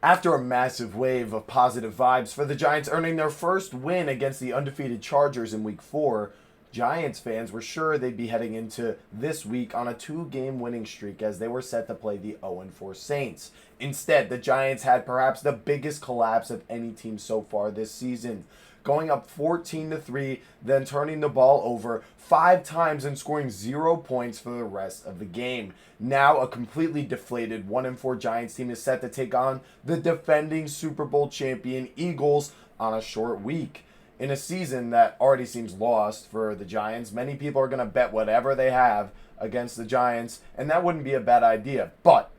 After a massive wave of positive vibes for the Giants earning their first win against the undefeated Chargers in week 4, Giants fans were sure they'd be heading into this week on a 2-game winning streak as they were set to play the 0-4 Saints. Instead, the Giants had perhaps the biggest collapse of any team so far this season, going up 14-3, then turning the ball over 5 times and scoring 0 points for the rest of the game. Now, a completely deflated 1-4 Giants team is set to take on the defending Super Bowl champion Eagles on a short week. In a season that already seems lost for the Giants, many people are going to bet whatever they have against the Giants, and that wouldn't be a bad idea. But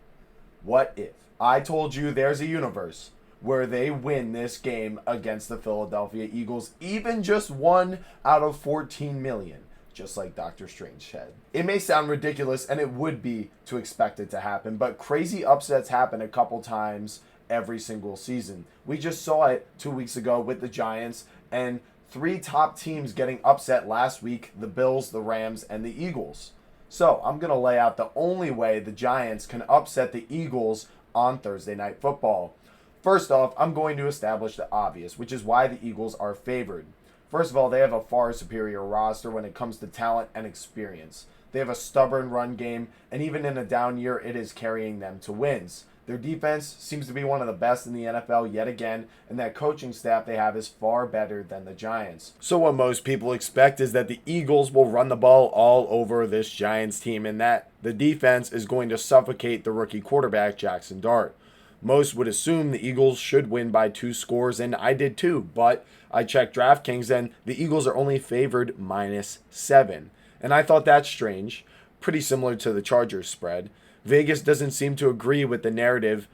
what if I told you there's a universe where they win this game against the Philadelphia Eagles, even just 1 out of 14 million, just like Doctor Strange said? It may sound ridiculous, and it would be to expect it to happen, but crazy upsets happen a couple times every single season. We just saw it 2 weeks ago with the Giants, and 3 top teams getting upset last week: the Bills, the Rams, and the Eagles. So I'm going to lay out the only way the Giants can upset the Eagles on Thursday Night Football. First off, I'm going to establish the obvious, which is why the Eagles are favored. First of all, they have a far superior roster when it comes to talent and experience. They have a stubborn run game, and even in a down year, it is carrying them to wins. Their defense seems to be one of the best in the NFL yet again, and that coaching staff they have is far better than the Giants. So what most people expect is that the Eagles will run the ball all over this Giants team, and that the defense is going to suffocate the rookie quarterback, Jackson Dart. Most would assume the Eagles should win by 2 scores, and I did too, but I checked DraftKings, and the Eagles are only favored -7. And I thought that's strange, pretty similar to the Chargers spread. Vegas doesn't seem to agree with the narrative,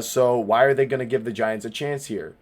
so why are they going to give the Giants a chance here?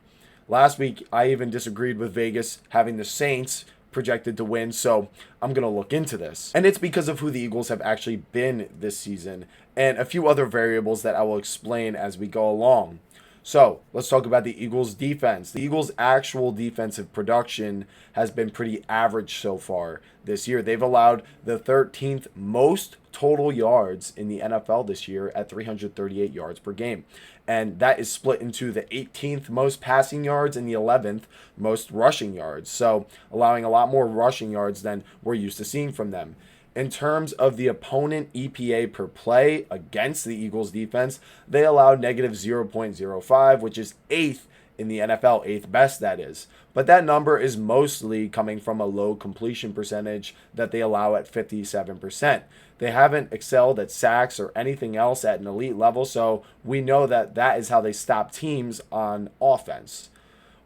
Last week, I even disagreed with Vegas having the Saints projected to win, so I'm going to look into this. And it's because of who the Eagles have actually been this season, and a few other variables that I will explain as we go along. So, let's talk about the Eagles' defense. The Eagles' actual defensive production has been pretty average so far this year. They've allowed the 13th most total yards in the NFL this year at 338 yards per game. And that is split into the 18th most passing yards and the 11th most rushing yards. So, allowing a lot more rushing yards than we're used to seeing from them. In terms of the opponent EPA per play against the Eagles defense, they allowed negative 0.05, which is 8th in the NFL, 8th best that is. But that number is mostly coming from a low completion percentage that they allow at 57%. They haven't excelled at sacks or anything else at an elite level, so we know that that is how they stop teams on offense.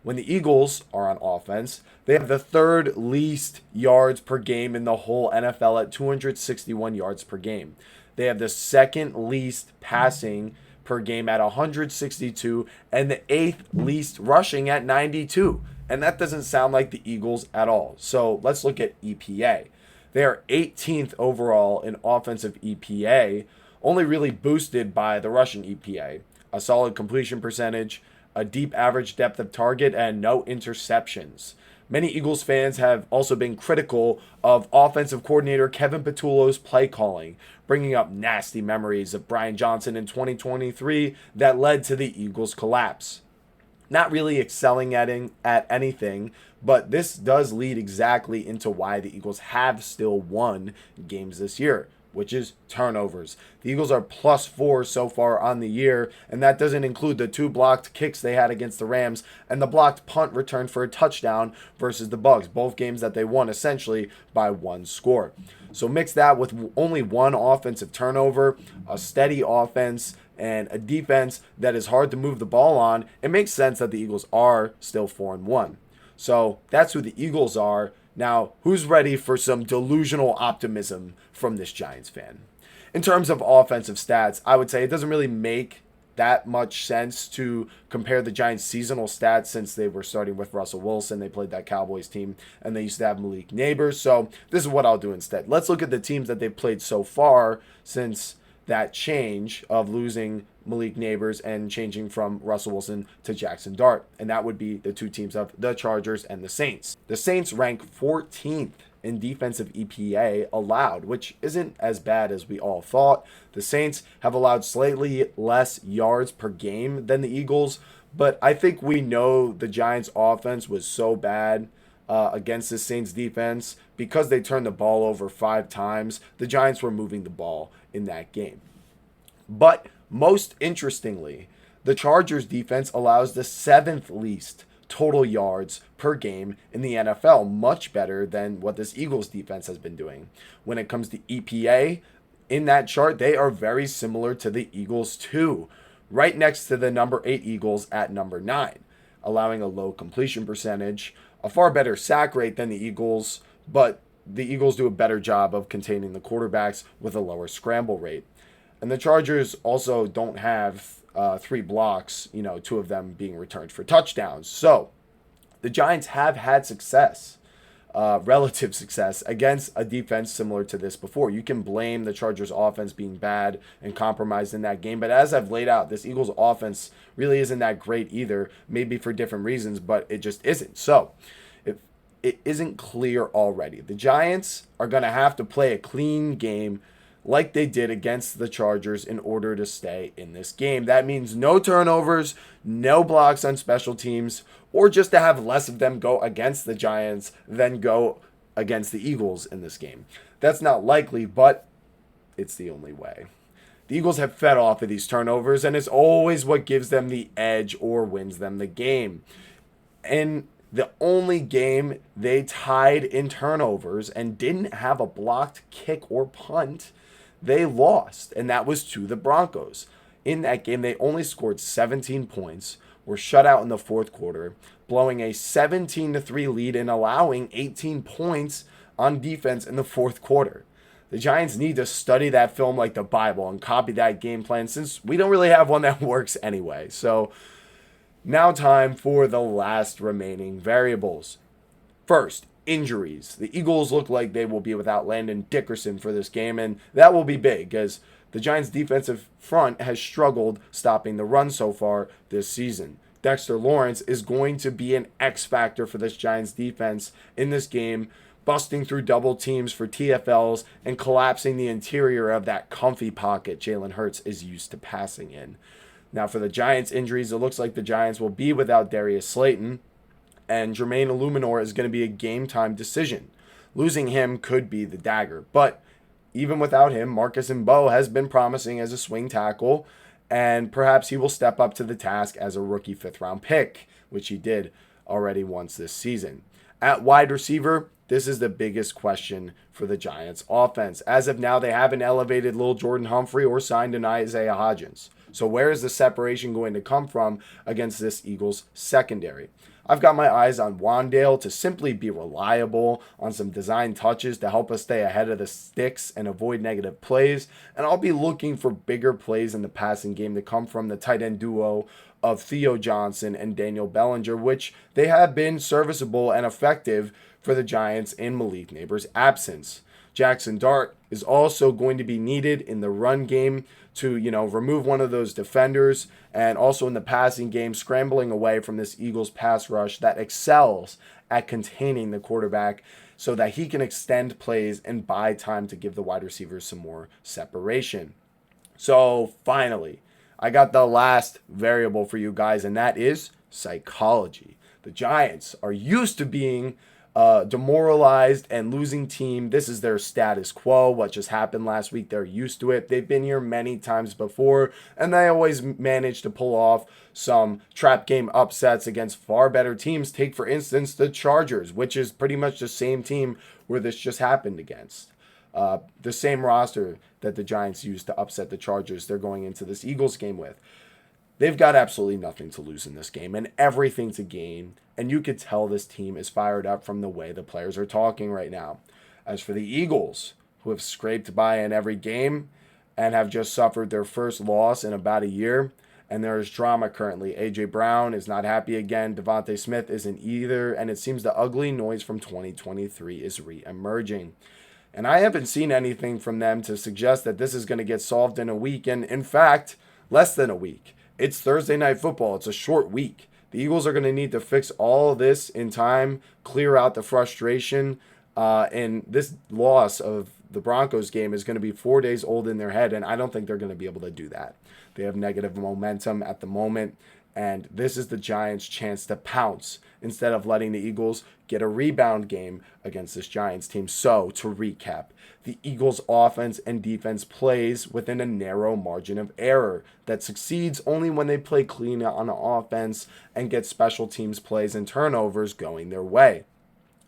When the Eagles are on offense, they have the 3rd least yards per game in the whole NFL at 261 yards per game. They have the 2nd least passing per game at 162 and the 8th least rushing at 92. And that doesn't sound like the Eagles at all. So let's look at EPA. They are 18th overall in offensive EPA, only really boosted by the rushing EPA, a solid completion percentage, a deep average depth of target, and no interceptions. Many Eagles fans have also been critical of offensive coordinator Kevin Patullo's play calling, bringing up nasty memories of Brian Johnson in 2023 that led to the Eagles' collapse. Not really excelling at anything, but this does lead exactly into why the Eagles have still won games this year, which is turnovers. The Eagles are +4 so far on the year, and that doesn't include the 2 blocked kicks they had against the Rams and the blocked punt return for a touchdown versus the Bucs, both games that they won essentially by 1 score. So mix that with only 1 offensive turnover, a steady offense, and a defense that is hard to move the ball on, it makes sense that the Eagles are still 4-1. So that's who the Eagles are. Now, who's ready for some delusional optimism from this Giants fan? In terms of offensive stats, I would say it doesn't really make that much sense to compare the Giants' seasonal stats since they were starting with Russell Wilson. They played that Cowboys team, and they used to have Malik Neighbors. So this is what I'll do instead. Let's look at the teams that they've played so far since that change of losing Malik Neighbors and changing from Russell Wilson to Jackson Dart. And that would be the two teams of the Chargers and the Saints. The Saints rank 14th in defensive EPA allowed, which isn't as bad as we all thought. The Saints have allowed slightly less yards per game than the Eagles, but I think we know the Giants' offense was so bad against the Saints defense because they turned the ball over 5 times. The Giants were moving the ball in that game. But most interestingly, the Chargers defense allows the 7th least total yards per game in the NFL, much better than what this Eagles defense has been doing. When it comes to EPA, in that chart, they are very similar to the Eagles too, right next to the number 8 Eagles at number 9, allowing a low completion percentage, a far better sack rate than the Eagles, but the Eagles do a better job of containing the quarterbacks with a lower scramble rate. And the Chargers also don't have 3 blocks, 2 of them being returned for touchdowns. So the Giants have had success, relative success, against a defense similar to this before. You can blame the Chargers offense being bad and compromised in that game. But as I've laid out, this Eagles offense really isn't that great either, maybe for different reasons, but it just isn't. So if it isn't clear already, the Giants are going to have to play a clean game like they did against the Chargers in order to stay in this game. That means no turnovers, no blocks on special teams, or just to have less of them go against the Giants than go against the Eagles in this game. That's not likely, but it's the only way. The Eagles have fed off of these turnovers, and it's always what gives them the edge or wins them the game. And the only game they tied in turnovers and didn't have a blocked kick or punt, they lost, and that was to the Broncos. In that game, they only scored 17 points, were shut out in the fourth quarter, blowing a 17-3 lead and allowing 18 points on defense in the fourth quarter. The Giants need to study that film like the Bible and copy that game plan, since we don't really have one that works anyway. So now time for the last remaining variables. First, injuries. The Eagles look like they will be without Landon Dickerson for this game, and that will be big as the Giants' defensive front has struggled stopping the run so far this season. Dexter Lawrence is going to be an X factor for this Giants defense in this game, busting through double teams for TFLs and collapsing the interior of that comfy pocket Jalen Hurts is used to passing in. Now for the Giants' injuries, it looks like the Giants will be without Darius Slayton, and Jermaine Illuminor is going to be a game-time decision. Losing him could be the dagger. But even without him, Marcus Mbow has been promising as a swing tackle, and perhaps he will step up to the task as a rookie fifth-round pick, which he did already once this season. At wide receiver, this is the biggest question for the Giants' offense. As of now, they haven't elevated Lil Jordan Humphrey or signed an Isaiah Hodgins. So where is the separation going to come from against this Eagles secondary? I've got my eyes on Wan'Dale to simply be reliable on some design touches to help us stay ahead of the sticks and avoid negative plays. And I'll be looking for bigger plays in the passing game to come from the tight end duo of Theo Johnson and Daniel Bellinger, which they have been serviceable and effective for the Giants in Malik Neighbors' absence. Jackson Dart is also going to be needed in the run game to, remove one of those defenders, and also in the passing game, scrambling away from this Eagles pass rush that excels at containing the quarterback so that he can extend plays and buy time to give the wide receivers some more separation. So finally, I got the last variable for you guys, and that is psychology. The Giants are used to being demoralized and losing team. This is their status quo. What just happened last week, they're used to it. They've been here many times before, and they always manage to pull off some trap game upsets against far better teams. Take, for instance, the Chargers, which is pretty much the same team where this just happened against. The same roster that the Giants used to upset the Chargers, they're going into this Eagles game with. They've got absolutely nothing to lose in this game and everything to gain. And you could tell this team is fired up from the way the players are talking right now. As for the Eagles, who have scraped by in every game and have just suffered their first loss in about a year, and there's drama currently. A.J. Brown is not happy again. Devontae Smith isn't either. And it seems the ugly noise from 2023 is re-emerging. And I haven't seen anything from them to suggest that this is going to get solved in a week. And in fact, less than a week. It's Thursday Night Football. It's a short week. The Eagles are going to need to fix all of this in time, clear out the frustration, and this loss of the Broncos game is going to be 4 days old in their head, and I don't think they're going to be able to do that. They have negative momentum at the moment, and this is the Giants' chance to pounce instead of letting the Eagles get a rebound game against this Giants team. So, to recap, the Eagles' offense and defense plays within a narrow margin of error that succeeds only when they play clean on offense and get special teams plays and turnovers going their way.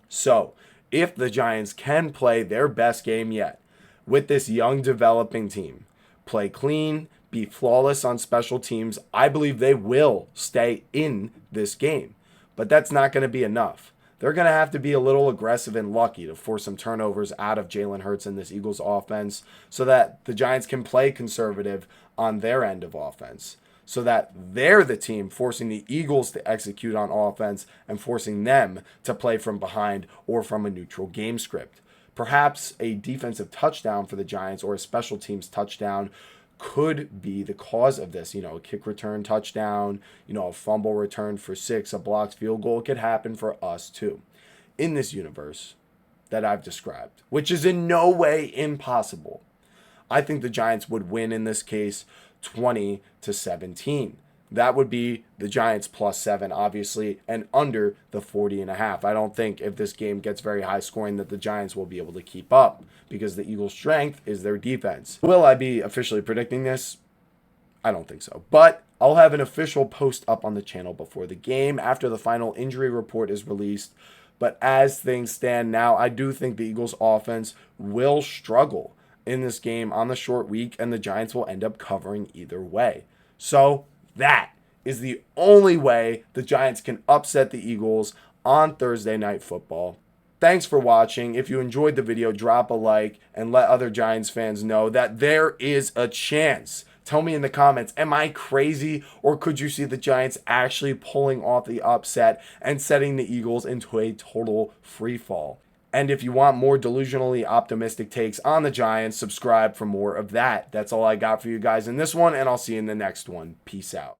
So, if the Giants can play their best game yet with this young developing team, play clean, be flawless on special teams, I believe they will stay in this game. But that's not going to be enough. They're going to have to be a little aggressive and lucky to force some turnovers out of Jalen Hurts and this Eagles offense so that the Giants can play conservative on their end of offense, so that they're the team forcing the Eagles to execute on offense and forcing them to play from behind or from a neutral game script. Perhaps a defensive touchdown for the Giants or a special teams touchdown could be the cause of this. A kick return touchdown, a fumble return for 6, a blocked field goal. It could happen for us too. In this universe that I've described, which is in no way impossible, I think the Giants would win in this case 20-17. That would be the Giants +7, obviously, and under the 40.5. I don't think if this game gets very high scoring that the Giants will be able to keep up because the Eagles' strength is their defense. Will I be officially predicting this? I don't think so. But I'll have an official post up on the channel before the game after the final injury report is released. But as things stand now, I do think the Eagles' offense will struggle in this game on the short week, and the Giants will end up covering either way. So that is the only way the Giants can upset the Eagles on Thursday Night Football. Thanks for watching. If you enjoyed the video, drop a like and let other Giants fans know that there is a chance. Tell me in the comments, am I crazy, or could you see the Giants actually pulling off the upset and setting the Eagles into a total free fall? And if you want more delusionally optimistic takes on the Giants, subscribe for more of that. That's all I got for you guys in this one, and I'll see you in the next one. Peace out.